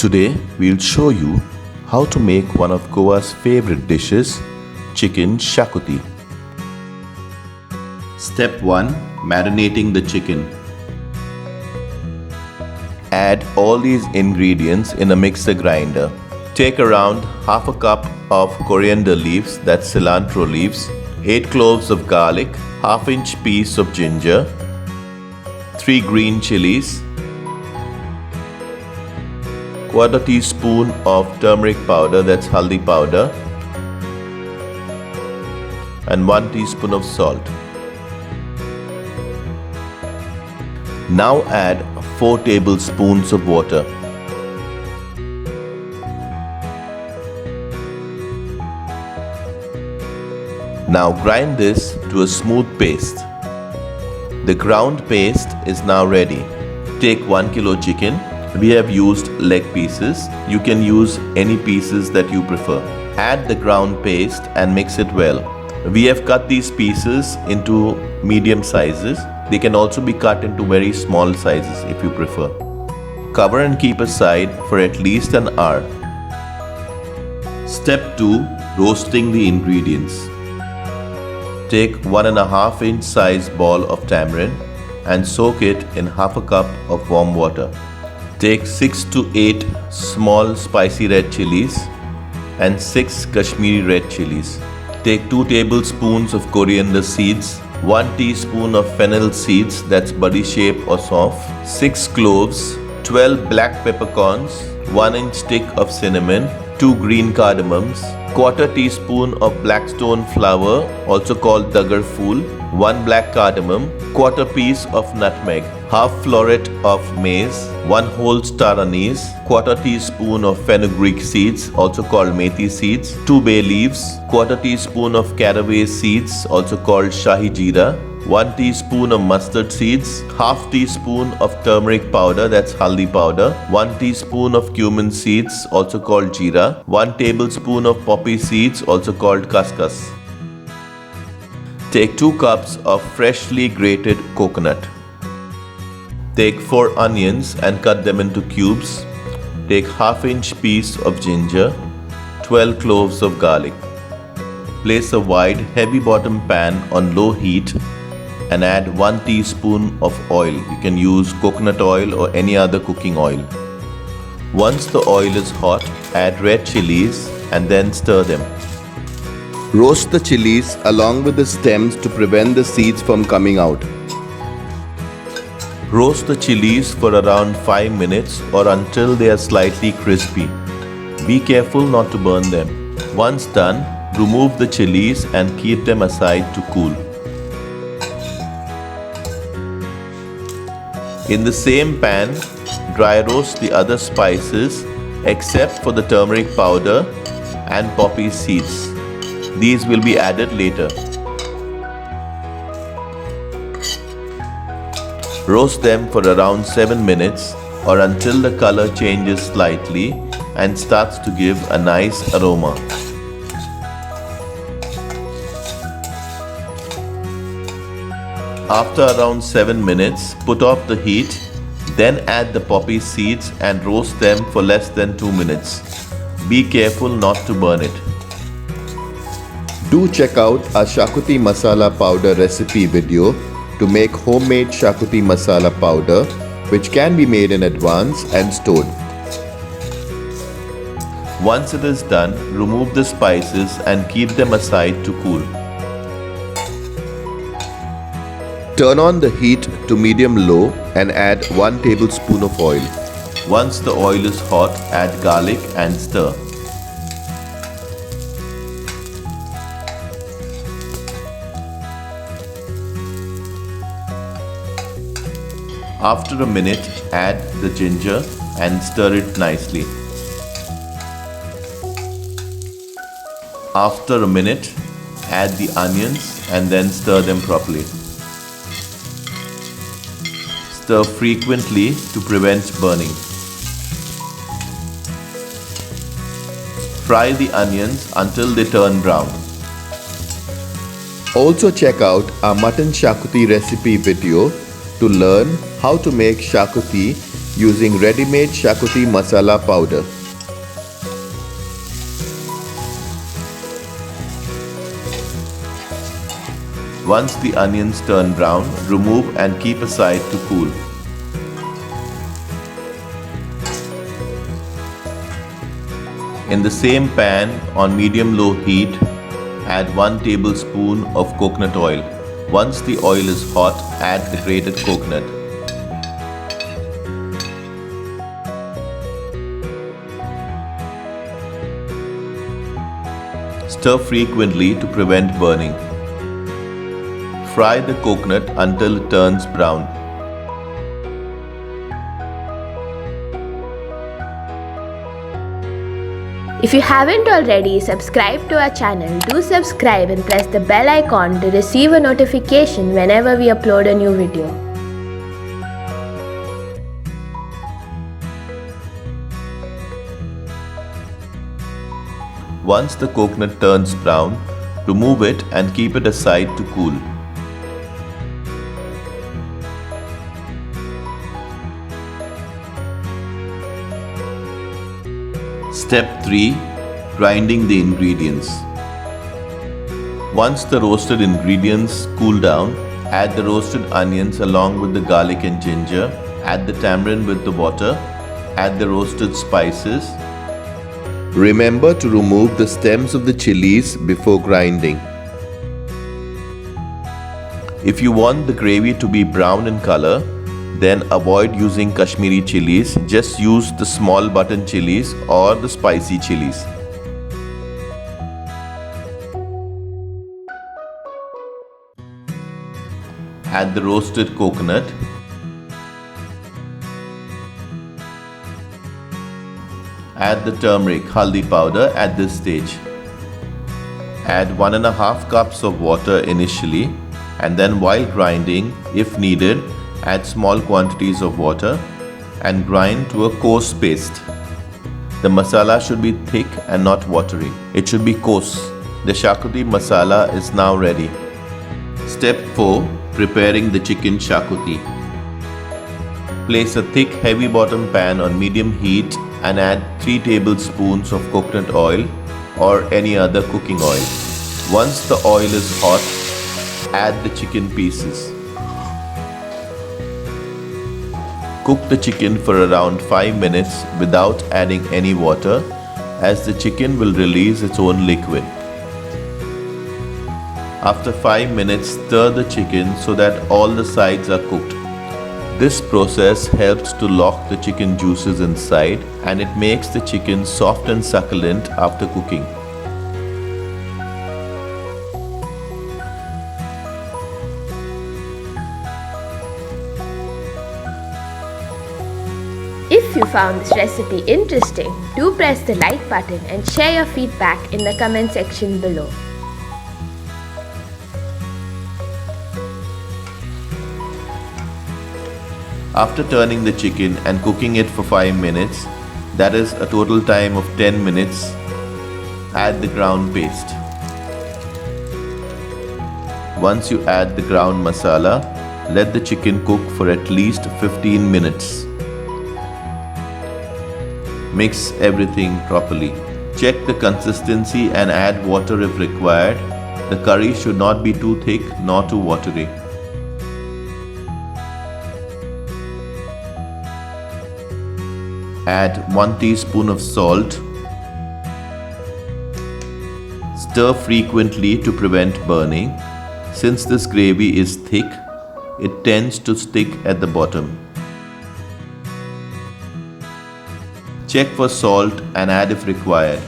Today we'll show you how to make one of Goa's favorite dishes, Chicken Xacuti. Step 1. Marinating the chicken. Add all these ingredients in a mixer grinder. Take around half a cup of coriander leaves, that's cilantro leaves, 8 cloves of garlic, half-inch piece of ginger, 3 green chilies, quarter teaspoon of turmeric powder, that's haldi powder, and 1 teaspoon of salt. Now add 4 tablespoons of water. Now grind this to a smooth paste. The ground paste is now ready. Take 1 kilo chicken. We have used leg pieces. You can use any pieces that you prefer. Add the ground paste and mix it well. We have cut these pieces into medium sizes. They can also be cut into very small sizes if you prefer. Cover and keep aside for at least an hour. Step 2. Roasting the ingredients. Take 1.5 inch size ball of tamarind and soak it in half a cup of warm water. Take 6 to 8 small spicy red chilies and 6 Kashmiri red chilies. Take 2 tablespoons of coriander seeds, 1 teaspoon of fennel seeds, that's buddy shape or sauf, 6 cloves, 12 black peppercorns, 1 inch stick of cinnamon, 2 green cardamoms, quarter teaspoon of blackstone flower, also called dagar fool, 1 black cardamom, quarter piece of nutmeg, half floret of maize, 1 whole star anise, quarter teaspoon of fenugreek seeds, also called methi seeds, 2 bay leaves, quarter teaspoon of caraway seeds, also called shahi jeera, 1 teaspoon of mustard seeds, half teaspoon of turmeric powder, that's haldi powder, 1 teaspoon of cumin seeds, also called jeera, 1 tablespoon of poppy seeds, also called kaskas. Take 2 cups of freshly grated coconut. Take 4 onions and cut them into cubes. Take half-inch piece of ginger, 12 cloves of garlic. Place a wide, heavy bottom pan on low heat and add 1 teaspoon of oil. You can use coconut oil or any other cooking oil. Once the oil is hot, add red chilies and then stir them. Roast the chilies along with the stems to prevent the seeds from coming out. Roast the chilies for around 5 minutes or until they are slightly crispy. Be careful not to burn them. Once done, remove the chilies and keep them aside to cool. In the same pan, dry roast the other spices except for the turmeric powder and poppy seeds. These will be added later. Roast them for around 7 minutes or until the color changes slightly and starts to give a nice aroma. After around 7 minutes, put off the heat, then add the poppy seeds and roast them for less than 2 minutes. Be careful not to burn it. Do check out our Xacuti Masala powder recipe video to make homemade Xacuti Masala powder, which can be made in advance and stored. Once it is done, remove the spices and keep them aside to cool. Turn on the heat to medium-low and add 1 tablespoon of oil. Once the oil is hot, add garlic and stir. After a minute, add the ginger and stir it nicely. After a minute, add the onions and then stir them properly. Stir frequently to prevent burning. Fry the onions until they turn brown. Also check out our Mutton Xacuti recipe video to learn how to make shakuti using ready-made Xacuti masala powder. Once the onions turn brown, remove and keep aside to cool. In the same pan on medium-low heat, add 1 tablespoon of coconut oil. Once the oil is hot, add the grated coconut. Stir frequently to prevent burning. Fry the coconut until it turns brown. If you haven't already subscribed to our channel, do subscribe and press the bell icon to receive a notification whenever we upload a new video. Once the coconut turns brown, remove it and keep it aside to cool. Step 3. Grinding the ingredients. Once the roasted ingredients cool down, add the roasted onions along with the garlic and ginger, add the tamarind with the water, add the roasted spices. Remember to remove the stems of the chilies before grinding. If you want the gravy to be brown in color, then avoid using Kashmiri chilies, just use the small button chilies or the spicy chilies. Add the roasted coconut. Add the turmeric haldi powder at this stage. Add 1.5 cups of water initially, and then while grinding, if needed, add small quantities of water and grind to a coarse paste. The masala should be thick and not watery. It should be coarse. The Xacuti masala is now ready. Step 4. Preparing the chicken xacuti. Place a thick heavy bottom pan on medium heat and add 3 tablespoons of coconut oil or any other cooking oil. Once the oil is hot, add the chicken pieces. Cook the chicken for around 5 minutes without adding any water, as the chicken will release its own liquid. After 5 minutes, stir the chicken so that all the sides are cooked. This process helps to lock the chicken juices inside, and it makes the chicken soft and succulent after cooking. If you found this recipe interesting, do press the like button and share your feedback in the comment section below. After turning the chicken and cooking it for 5 minutes, that is a total time of 10 minutes, add the ground paste. Once you add the ground masala, let the chicken cook for at least 15 minutes. Mix everything properly. Check the consistency and add water if required. The curry should not be too thick nor too watery. Add 1 teaspoon of salt. Stir frequently to prevent burning. Since this gravy is thick, it tends to stick at the bottom. Check for salt and add if required.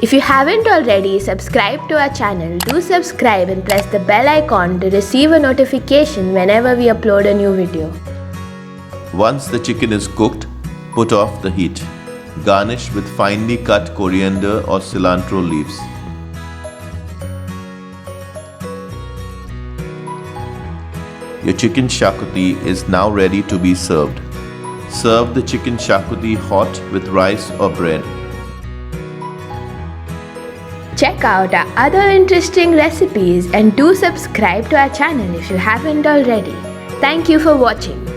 If you haven't already subscribed to our channel, do subscribe and press the bell icon to receive a notification whenever we upload a new video. Once the chicken is cooked, put off the heat. Garnish with finely cut coriander or cilantro leaves. Your chicken xacuti is now ready to be served. Serve the chicken xacuti hot with rice or bread. Check out our other interesting recipes and do subscribe to our channel if you haven't already. Thank you for watching.